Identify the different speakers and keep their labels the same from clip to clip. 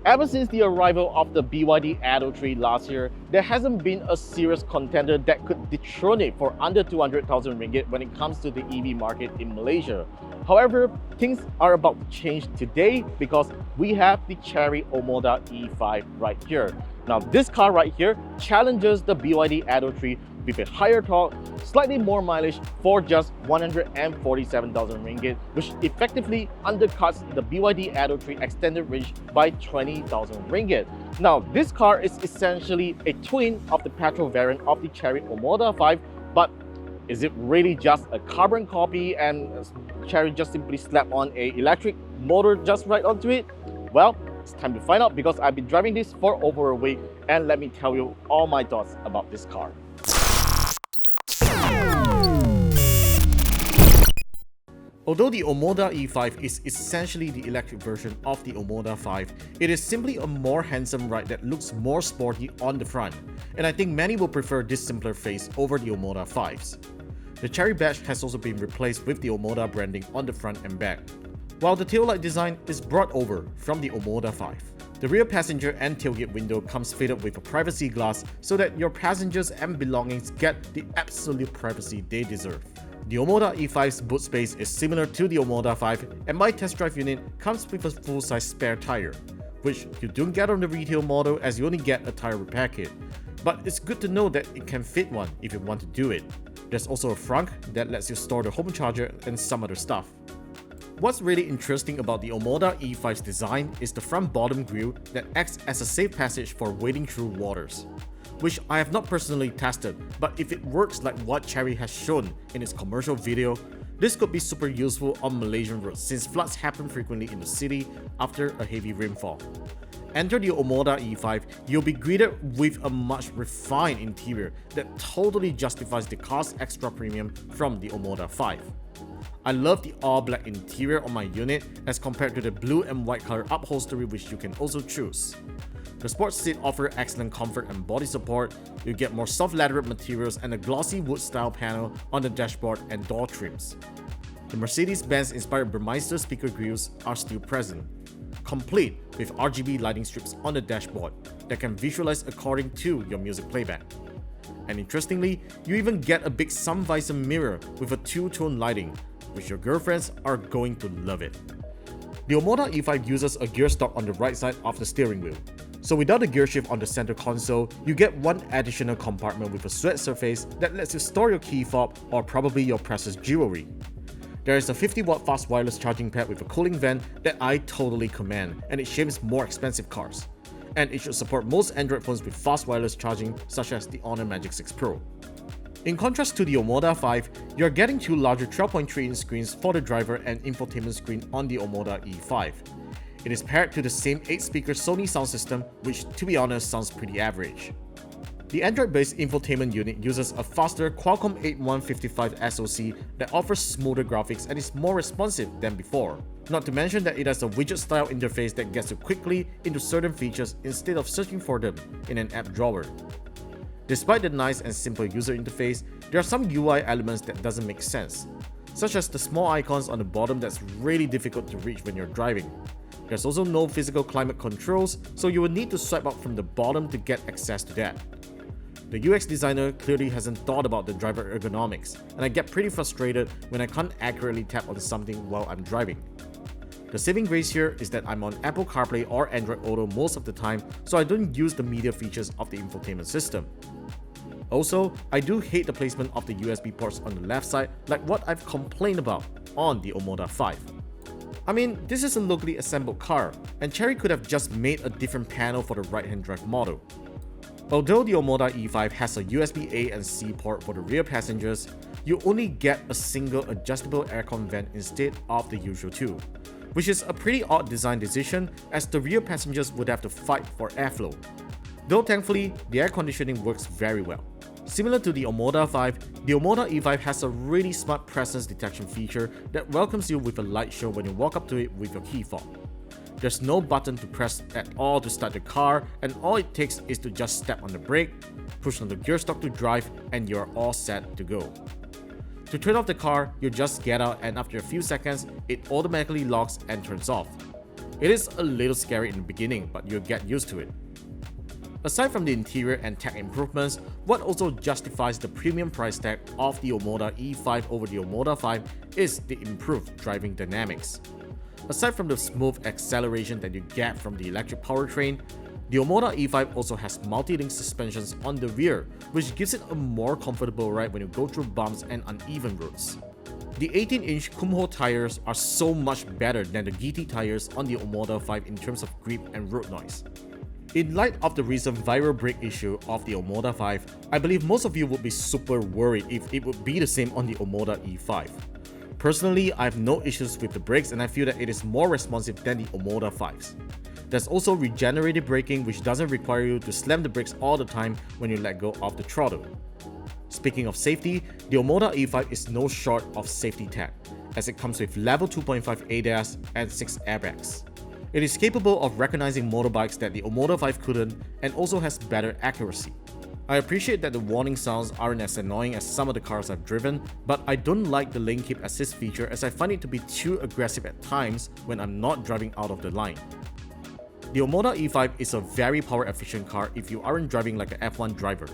Speaker 1: Ever since the arrival of the BYD Atto 3 last year, there hasn't been a serious contender that could dethrone it for under 200,000 ringgit when it comes to the EV market in Malaysia. However, things are about to change today because we have the Chery OMODA E5 right here. Now this car right here challenges the BYD Atto 3 with a higher torque, slightly more mileage for just 147,000 ringgit, which effectively undercuts the BYD Atto 3 extended range by 20,000 ringgit. Now, this car is essentially a twin of the petrol variant of the Chery OMODA 5, but is it really just a carbon copy and Chery just simply slapped on an electric motor just right onto it? Well, it's time to find out because I've been driving this for over a week, and let me tell you all my thoughts about this car. Although the OMODA E5 is essentially the electric version of the OMODA 5, it is simply a more handsome ride that looks more sporty on the front, and I think many will prefer this simpler face over the OMODA 5s. The Chery badge has also been replaced with the OMODA branding on the front and back, while the taillight design is brought over from the OMODA 5. The rear passenger and tailgate window comes fitted with a privacy glass so that your passengers and belongings get the absolute privacy they deserve. The OMODA E5's boot space is similar to the OMODA 5, and my test drive unit comes with a full-size spare tire, which you don't get on the retail model as you only get a tire repair kit. But it's good to know that it can fit one if you want to do it. There's also a frunk that lets you store the home charger and some other stuff. What's really interesting about the OMODA E5's design is the front bottom grille that acts as a safe passage for wading through waters, which I have not personally tested, but if it works like what Chery has shown in its commercial video, this could be super useful on Malaysian roads since floods happen frequently in the city after a heavy rainfall. Enter the OMODA E5, you'll be greeted with a much refined interior that totally justifies the car's extra premium from the OMODA 5. I love the all-black interior on my unit as compared to the blue and white color upholstery which you can also choose. The sports seat offer excellent comfort and body support. You get more soft leather materials and a glossy wood style panel on the dashboard and door trims. The Mercedes-Benz inspired Burmeister speaker grills are still present, complete with RGB lighting strips on the dashboard that can visualize according to your music playback. And interestingly, you even get a big sun visor mirror with a two-tone lighting, which your girlfriends are going to love it. The OMODA E5 uses a gear stalk on the right side of the steering wheel. So without a gear shift on the center console, you get one additional compartment with a sweat surface that lets you store your key fob or probably your precious jewelry. There is a 50-watt fast wireless charging pad with a cooling vent that I totally commend, and it shames more expensive cars. And it should support most Android phones with fast wireless charging such as the Honor Magic 6 Pro. In contrast to the OMODA 5, you're getting two larger 12.3-inch screens for the driver and infotainment screen on the OMODA E5. It is paired to the same 8-speaker Sony sound system, which to be honest sounds pretty average. The Android-based infotainment unit uses a faster Qualcomm 8155 SoC that offers smoother graphics and is more responsive than before. Not to mention that it has a widget-style interface that gets you quickly into certain features instead of searching for them in an app drawer. Despite the nice and simple user interface, there are some UI elements that doesn't make sense, such as the small icons on the bottom that's really difficult to reach when you're driving. There's also no physical climate controls, so you will need to swipe up from the bottom to get access to that. The UX designer clearly hasn't thought about the driver ergonomics, and I get pretty frustrated when I can't accurately tap on something while I'm driving. The saving grace here is that I'm on Apple CarPlay or Android Auto most of the time, so I don't use the media features of the infotainment system. Also, I do hate the placement of the USB ports on the left side like what I've complained about on the OMODA 5. I mean, this is a locally assembled car, and Chery could have just made a different panel for the right-hand drive model. Although the OMODA E5 has a USB A and C port for the rear passengers, you only get a single adjustable aircon vent instead of the usual two, which is a pretty odd design decision as the rear passengers would have to fight for airflow. Though thankfully, the air conditioning works very well. Similar to the OMODA 5, the OMODA E5 has a really smart presence detection feature that welcomes you with a light show when you walk up to it with your key fob. There's no button to press at all to start the car, and all it takes is to just step on the brake, push on the gear stalk to drive, and you're all set to go. To turn off the car, you just get out and after a few seconds, it automatically locks and turns off. It is a little scary in the beginning, but you'll get used to it. Aside from the interior and tech improvements, what also justifies the premium price tag of the OMODA E5 over the OMODA 5 is the improved driving dynamics. Aside from the smooth acceleration that you get from the electric powertrain, the OMODA E5 also has multi-link suspensions on the rear, which gives it a more comfortable ride when you go through bumps and uneven roads. The 18-inch Kumho tires are so much better than the GT tires on the OMODA 5 in terms of grip and road noise. In light of the recent viral brake issue of the OMODA 5, I believe most of you would be super worried if it would be the same on the OMODA E5. Personally, I have no issues with the brakes and I feel that it is more responsive than the OMODA 5s. There's also regenerative braking, which doesn't require you to slam the brakes all the time when you let go of the throttle. Speaking of safety, the OMODA E5 is no short of safety tech, as it comes with level 2.5 ADAS and 6 airbags. It is capable of recognizing motorbikes that the OMODA 5 couldn't, and also has better accuracy. I appreciate that the warning sounds aren't as annoying as some of the cars I've driven, but I don't like the lane keep assist feature as I find it to be too aggressive at times when I'm not driving out of the line. The OMODA E5 is a very power efficient car if you aren't driving like an F1 driver.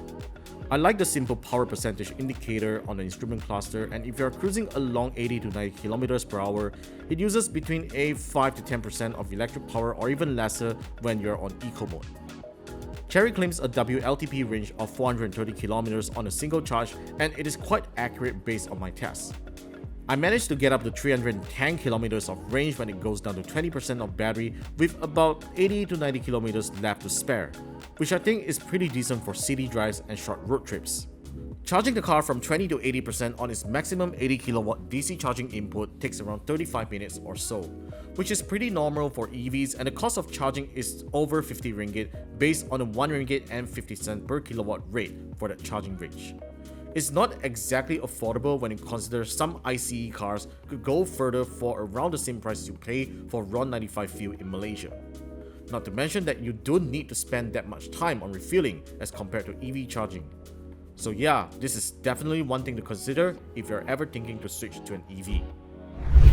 Speaker 1: I like the simple power percentage indicator on the instrument cluster, and if you're cruising along 80 to 90 km per hour, it uses between a 5 to 10% of electric power or even lesser when you're on eco mode. Chery claims a WLTP range of 430 km on a single charge, and it is quite accurate based on my tests. I managed to get up to 310 km of range when it goes down to 20% of battery with about 80 to 90 km left to spare, which I think is pretty decent for city drives and short road trips. Charging the car from 20 to 80% on its maximum 80 kW DC charging input takes around 35 minutes or so, which is pretty normal for EVs, and the cost of charging is over 50 ringgit based on a 1 ringgit and 50 cent per kilowatt rate for that charging range. It's not exactly affordable when you consider some ICE cars could go further for around the same price you pay for RON 95 fuel in Malaysia. Not to mention that you don't need to spend that much time on refueling as compared to EV charging. So yeah, this is definitely one thing to consider if you're ever thinking to switch to an EV.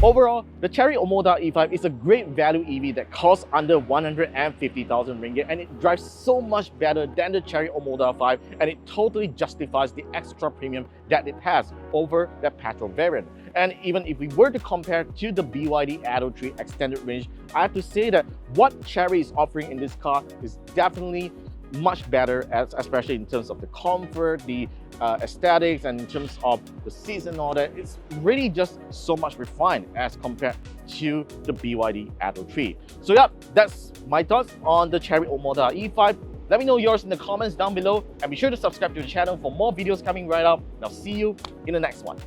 Speaker 1: Overall, the Chery OMODA E5 is a great value EV that costs under 150,000 ringgit, and it drives so much better than the Chery OMODA 5, and it totally justifies the extra premium that it has over the petrol variant. And even if we were to compare to the BYD Atto 3 extended range, I have to say that what Chery is offering in this car is definitely much better, especially in terms of the comfort, the aesthetics, and in terms of the seats and all that. It's really just so much refined as compared to the BYD Atto 3. So yeah, that's my thoughts on the Chery OMODA E5. Let me know yours in the comments down below, and be sure to subscribe to the channel for more videos coming right up. And I'll see you in the next one.